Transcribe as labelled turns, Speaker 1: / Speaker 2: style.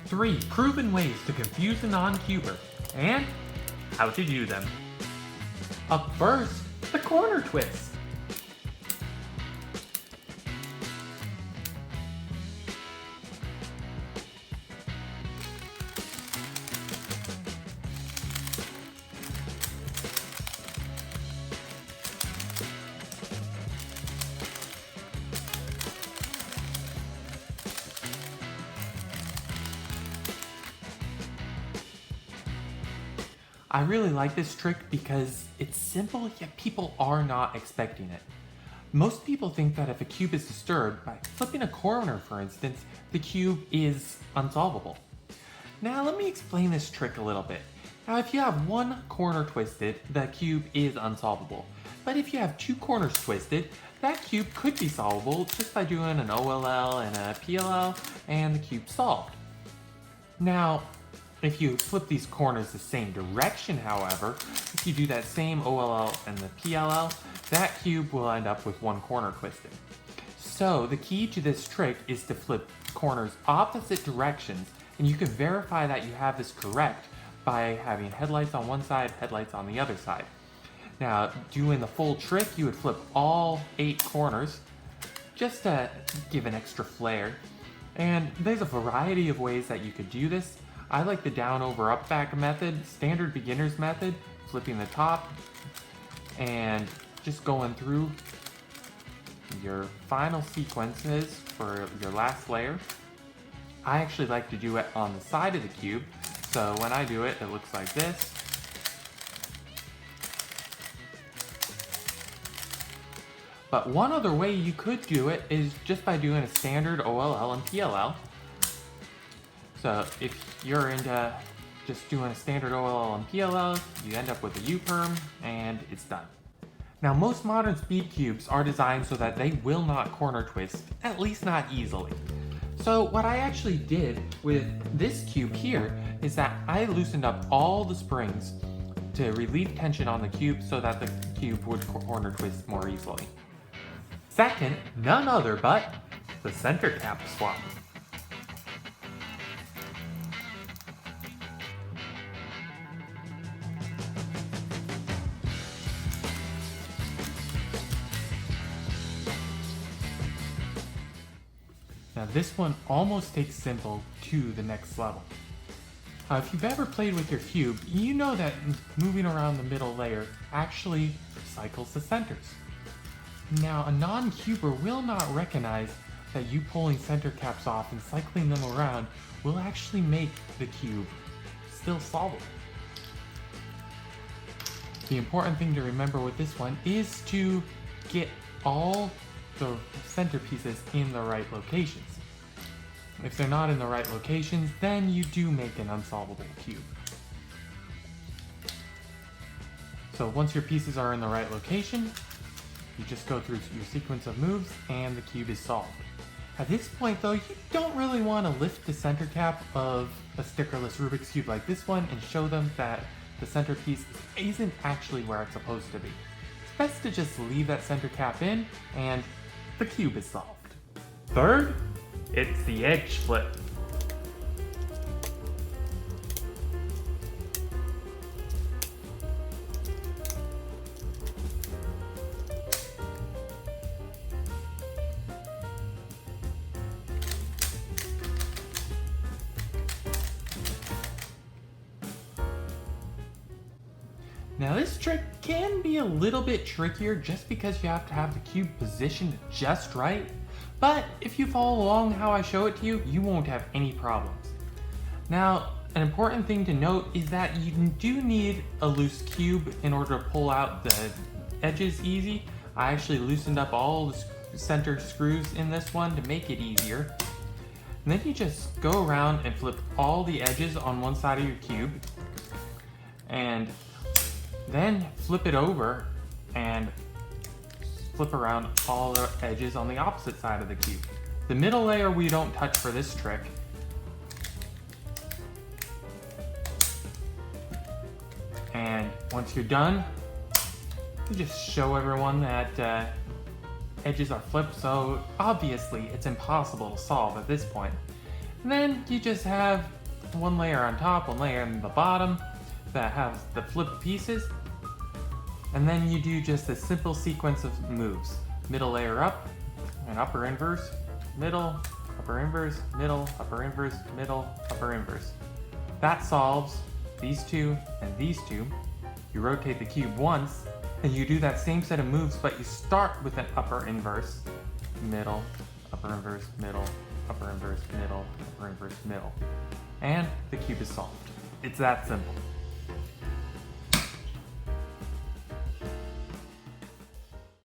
Speaker 1: 3 proven ways to confuse a non-cuber, and how to do them. Up first, the corner twist. I really like this trick because it's simple, yet people are not expecting it. Most people think that if a cube is disturbed, by flipping a corner for instance, the cube is unsolvable. Now let me explain this trick a little bit. Now if you have one corner twisted, the cube is unsolvable. But if you have 2 corners twisted, that cube could be solvable just by doing an OLL and a PLL, and the cube's solved. Now, if you flip these corners the same direction, however, if you do that same OLL and the PLL, that cube will end up with 1 corner twisted. So the key to this trick is to flip corners opposite directions, and you can verify that you have this correct by having headlights on one side, headlights on the other side. Now, doing the full trick, you would flip all 8 corners just to give an extra flair. And there's a variety of ways that you could do this. I like the down, over, up, back method, standard beginner's method, flipping the top, and just going through your final sequences for your last layer. I actually like to do it on the side of the cube, so when I do it, it looks like this. But one other way you could do it is just by doing a standard OLL and PLL. So if you're into just doing a standard OLL and PLL, you end up with a U-perm and it's done. Now most modern speed cubes are designed so that they will not corner twist, at least not easily. So what I actually did with this cube here is that I loosened up all the springs to relieve tension on the cube so that the cube would corner twist more easily. Second, none other but the center cap swap. Now this one almost takes simple to the next level. If you've ever played with your cube, you know that moving around the middle layer actually cycles the centers. Now a non-cuber will not recognize that you pulling center caps off and cycling them around will actually make the cube still solvable. The important thing to remember with this one is to get all the center pieces in the right locations. If they're not in the right locations, then you do make an unsolvable cube. So once your pieces are in the right location, you just go through your sequence of moves and the cube is solved. At this point though, you don't really want to lift the center cap of a stickerless Rubik's Cube like this one and show them that the center piece isn't actually where it's supposed to be. It's best to just leave that center cap in and the cube is solved. Third, it's the edge flip. Now this trick can be a little bit trickier just because you have to have the cube positioned just right, but if you follow along how I show it to you, you won't have any problems. Now, an important thing to note is that you do need a loose cube in order to pull out the edges easy. I actually loosened up all the center screws in this one to make it easier. And then you just go around and flip all the edges on one side of your cube, and then flip it over and flip around all the edges on the opposite side of the cube. The middle layer we don't touch for this trick. And once you're done, you just show everyone that edges are flipped, so obviously it's impossible to solve at this point. And then you just have one layer on top, one layer on the bottom that has the flipped pieces. And then you do just a simple sequence of moves. Middle layer up, and upper inverse, middle, upper inverse, middle, upper inverse, middle, upper inverse. That solves these two and these two. You rotate the cube once, and you do that same set of moves, but you start with an upper inverse, middle, upper inverse, middle, upper inverse, middle, upper inverse, middle. And the cube is solved. It's that simple.